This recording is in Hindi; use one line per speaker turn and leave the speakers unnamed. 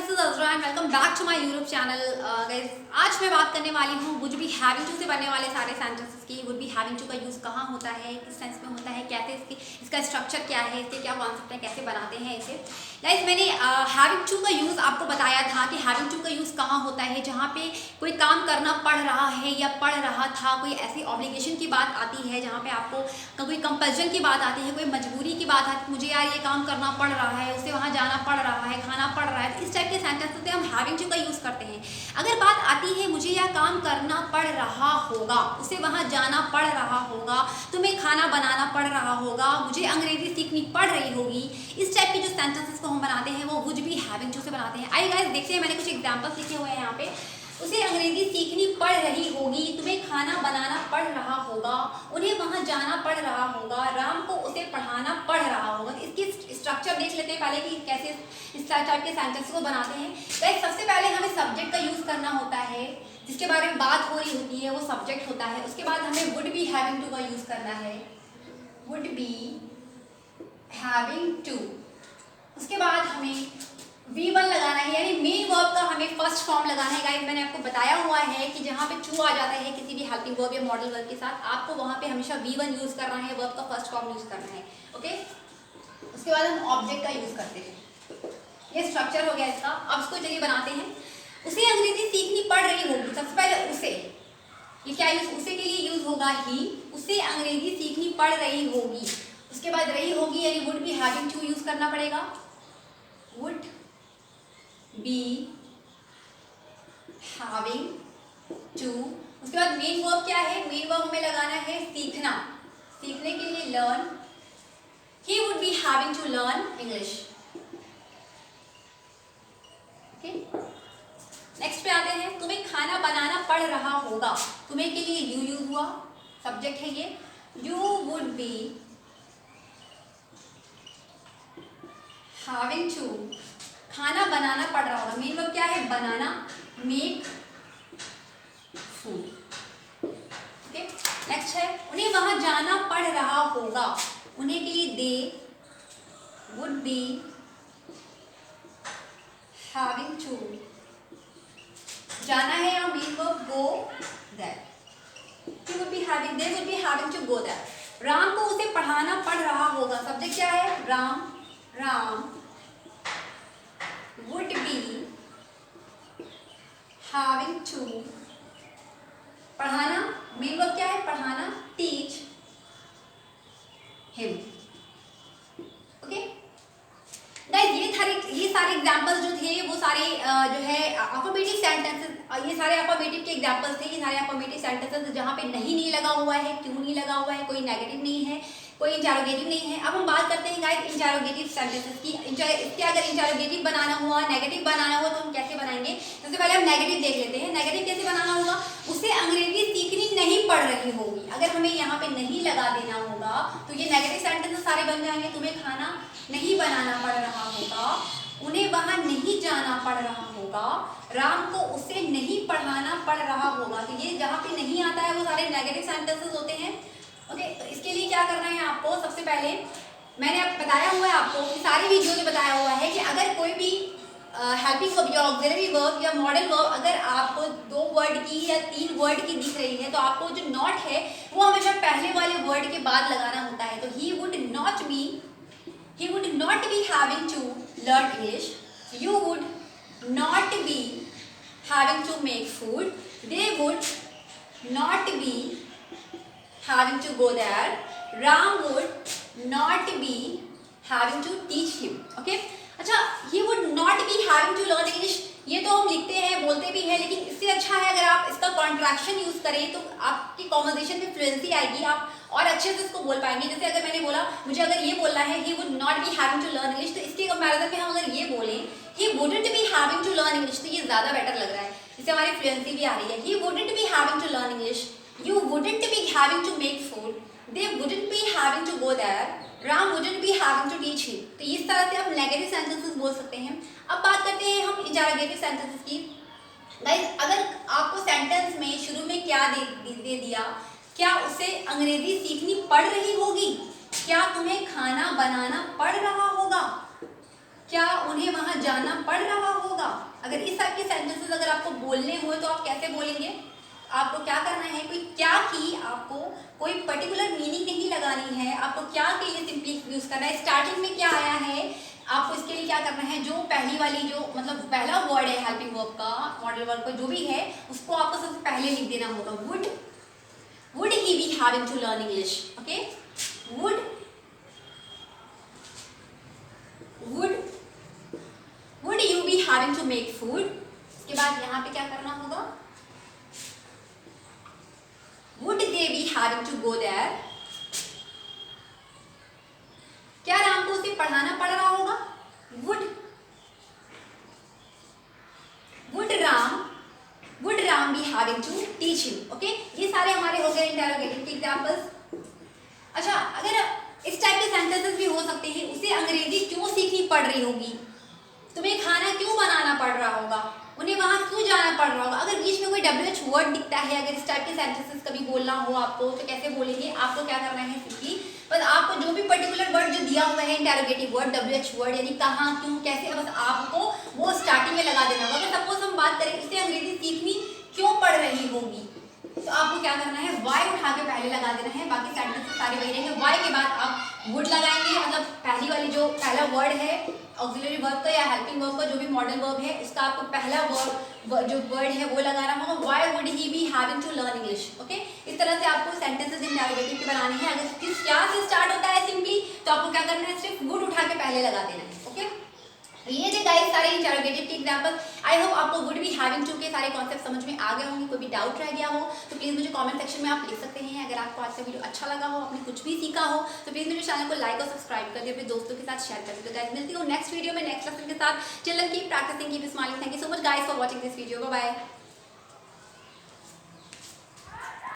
This is Azra and welcome back to my YouTube channel. Guys, आज मैं बात करने वाली हूँ वुड बी हैविंग टू से बनने वाले सारे सेंटेंसेस की। वुड बी हैविंग टू का यूज़ कहाँ होता है, किस सेंस में होता है, कैसे इसका स्ट्रक्चर क्या है, इसके क्या कॉन्सेप्ट है, कैसे बनाते हैं इसे। गाइस, मैंने हैविंग टू का यूज़ आपको बताया था कि हैविंग टू का यूज़ कहाँ होता है, जहाँ पे कोई काम करना पड़ रहा है या पढ़ रहा था, कोई ऐसी ऑब्लिगेशन की बात आती है जहाँ पे आपको कोई कंपल्जन की बात आती है, कोई मजबूरी की बात आती है, मुझे यार ये काम करना पड़ रहा है, उसे वहाँ जाना पड़ रहा है, खाना पड़ रहा है। इस टाइप के सेंटेंस से हम हैविंग टू का यूज़ करते हैं। अगर बात आती है मुझे यह काम करना पड़ रहा होगा, उसे वहाँ जाना पड़ रहा होगा, तुम्हें खाना बनाना पड़ रहा होगा, मुझे अंग्रेजी सीखनी पड़ रही होगी, इस टाइप के जो सेंटेंसेस को हम बनाते हैं वो वुड बी हैविंग टू से बनाते हैं। आइए गाइस देखते हैं, मैंने कुछ एग्जांपल्स लिखे हुए हैं यहाँ पे। उसे अंग्रेजी सीखनी पड़ रही होगी, तुम्हें खाना बनाना पड़ रहा होगा, उन्हें वहाँ जाना पड़ रहा होगा, राम को उसे पढ़ाना पड़ रहा होगा। इसकी स्ट्रक्चर देख लेते हैं पहले कि कैसे इस टाइप के सेंटेंस को बनाते हैं। गाइस, सबसे पहले हमें सब्जेक्ट का यूज करना होता है, जिसके बारे में बात हो रही होती है वो सब्जेक्ट होता है। उसके बाद हमें वुड बी हैविंग टू का यूज करना है, वुड बी हैविंग टू। उसके बाद हमें V1 लगाना है, यानी मेन वर्ब का हमें फर्स्ट फॉर्म लगाना है। गाइस, मैंने आपको बताया हुआ है कि जहाँ पे टू आ जाता है किसी भी हेल्पिंग वर्ब या मॉडल वर्ब के साथ, आपको वहाँ पे हमेशा V1 यूज करना है, वर्ब का फर्स्ट फॉर्म यूज करना है। ओके, उसके बाद हम ऑब्जेक्ट का यूज करते हैं। ये स्ट्रक्चर हो गया इसका। अब इसको चलिए बनाते हैं। उसे अंग्रेजी सीखनी पड़ रही होगी, सबसे पहले उसे, ये क्या यूज, उसे के लिए यूज होगा ही, उसे अंग्रेजी सीखनी पड़ रही होगी। उसके बाद रही होगी यानी would be having to use करना पड़ेगा, वुड बी हैविंग टू। उसके बाद मेन वर्ब क्या है, मेन वर्ब हमें लगाना है सीखना, सीखने के लिए learn, he would be having to learn English. Okay, next पे आते हैं। तुम्हें खाना बनाना पड़ रहा होगा, तुम्हें के लिए यू यूज हुआ, सब्जेक्ट है ये, you would be having to, खाना बनाना पड़ रहा होगा, मेन वर्ब क्या है बनाना, मेक फूड। ओके, नेक्स्ट है उन्हें वहां जाना पड़ रहा होगा, उन्हें के लिए they would be having to, जाना है या main verb go there, he would be having, they would be having to go there। Ram को उसे पढ़ाना पड़ रहा होगा, सब्जेक्ट क्या है Ram, Ram would be having to, पढ़ाना, मेन वर्ब क्या है पढ़ाना, teach him। ओके गाइस, ये सारे एग्जांपल्स जो थे वो सारे जो है अफर्मेटिव सेंटेंसेस, ये सारे अफर्मेटिव के एग्जांपल्स थे। ये सारे अफर्मेटिव सेंटेंसेस जहाँ पे नहीं लगा हुआ है, क्यों नहीं लगा हुआ है, कोई नेगेटिव नहीं है, कोई इंटरोगेटिव नहीं है। अब हम बात करते हैं गाइस इंटरोगेटिव सेंटेंसेस की। इसके अगर इंटरोगेटिव बनाना हुआ, नेगेटिव बनाना हुआ तो हम कैसे बनाएंगे। सबसे पहले हम नेगेटिव देख लेते हैं। नेगेटिव कैसे बनाना होगा, उसे अंग्रेजी सीखनी नहीं पड़ रही होगी, अगर हमें यहाँ पे नहीं लगा देना होगा तो ये नेगेटिव सेंटेंसेस सारे बन जाएंगे। तुम्हें खाना नहीं बनाना पड़ रहा होगा, उन्हें वहां नहीं जाना पड़ रहा होगा, राम को उसे नहीं पढ़ाना पड़ रहा होगा। तो ये जहाँ पे नहीं आता है वो सारे नेगेटिव सेंटेंसेस होते हैं। ओके, तो इसके लिए क्या करना है आपको, सबसे पहले मैंने बताया हुआ है आपको, सारी वीडियो में बताया हुआ है कि अगर कोई भी हेल्पिंग वर्ब या ऑक्सिलरी वर्ब या मॉडल वर्ब अगर आपको 2 वर्ड की या 3 वर्ड की दिख रही है तो आपको जो नॉट है वो हमेशा पहले वाले वर्ड के बाद लगाना होता है। तो he would not be having to learn English, you would not be having to make food, they would not be having to go there, Ram would not be having to teach him। okay? अच्छा, he would not be having to learn English, ये तो हम लिखते हैं बोलते भी हैं, लेकिन इससे अच्छा है अगर आप इसका कॉन्ट्रैक्शन यूज करें तो आपकी कॉन्वर्सेशन में फ्लुएंसी आएगी, आप और अच्छे से इसको बोल पाएंगे। जैसे अगर मैंने बोला मुझे अगर ये बोलना है he would not be having to learn English, तो इसके कंपैरिजन में हम अगर ये बोलें he wouldn't be having to learn English, तो ये ज़्यादा बेटर लग रहा है, इससे हमारी फ्लुएंसी भी आ रही है। he wouldn't be having to learn English, you wouldn't be having to make food, they wouldn't be having to go there, Ram wouldn't be having to teach him। तो इस तरह से आप नेगेटिव सेंटेंसेस बोल सकते हैं। अब बात करते हैं हम इंटरोगेटिव सेंटेंसेस की। गाइस, अगर आपको सेंटेंस में शुरू में क्या दे दिया, क्या उसे अंग्रेजी सीखनी पड़ रही होगी, क्या तुम्हें खाना बनाना पड़ रहा होगा, क्या उन्हें वहां जाना पड़ रहा होगा, अगर इस टाइप के सेंटेंसेस अगर आपको बोलने हो तो आप कैसे बोलेंगे? आपको क्या करना है, कोई क्या की आपको कोई पर्टिकुलर मीनिंग नहीं लगानी है, आपको क्या के लिए सिंपली यूज करना है। स्टार्टिंग में क्या आया है, आपको इसके लिए क्या करना है, जो पहली वाली जो मतलब पहला वर्ड है हेल्पिंग वर्ब का, मॉडल वर्ब का जो भी है, उसको आपको सबसे पहले लिख देना होगा। Would he be having to learn English, okay. Would would you be having to make food. इसके बाद यहाँ पे क्या करना होगा, would they be having to go there. क्या राम को उसे पढ़ाना पड़ रहा होगा? Would Ram be having to teach him, okay. ये सारे हमारे हो गए इंटरोगेटिव के एग्जांपल्स। अच्छा, अगर इस टाइप के सेंटेंसेस भी हो सकते हैं, उसे अंग्रेजी क्यों सीखनी पड़ रही होगी, तुम्हें खाना क्यों बनाना पड़ रहा होगा, उन्हें वहां क्यों जाना पड़ रहा होगा। अगर बीच में कोई WH वर्ड दिखता है, अगर इस टाइप के सेंटेंसेस कभी बोलना हो आपको, तो कैसे बोलेंगे? आपको क्या करना है सिंपली, बस आपको जो भी पर्टिकुलर वर्ड जो दिया हुआ है इंटरोगेटिव वर्ड, WH वर्ड यानी कहाँ, क्यों, कैसे, बस आपको वो स्टार्टिंग में लगा देना होगा। अगर सपोज हम बात करें इसे अंग्रेजी सीखनी क्यों पड़ रही होगी, तो आपको क्या करना है, वाई उठा के पहले लगा देना है, बाकी सेंटेंसेस सारे वही रहेंगे। वाई के बाद आप वुड लगाएंगे, मतलब पहली वाली जो पहला वर्ड है ऑक्सिलरी वर्ब का या हेल्पिंग वर्ब का, जो भी मॉडल वर्ब है, उसका आपको पहला वर्ड जो वर्ड है वो लगाना होगा। Why would he be having to learn English, okay. इस तरह से आपको सेंटेंसेस इंटरोगेटिव के बनाने हैं। अगर किस क्या से स्टार्ट होता है सिंपली, तो आपको क्या करना है, सिर्फ वुड उठा के पहले लगा देना है, ओके। ये थे गाइस सारे इंटरोगेटिव के एग्जांपल। आई होप आपको वुड बी हैविंग टू के सारे कॉन्सेप्ट समझ में आ गए होंगे। कोई भी डाउट रह गया हो तो प्लीज मुझे कमेंट सेक्शन में आप लिख सकते हैं। अगर आपको आज का वीडियो अच्छा लगा हो, आपने कुछ भी सीखा हो, तो प्लीज मेरे चैनल को लाइक और सब्सक्राइब कर दिए, अपने दोस्तों के साथ शेयर कर दिए। तो गाइस मिलती हूँ नेक्स्ट वीडियो में नेक्स्ट लेसन के साथ। Till then keep practising, keep smiling. Thank you so much guys for watching this video. Bye bye.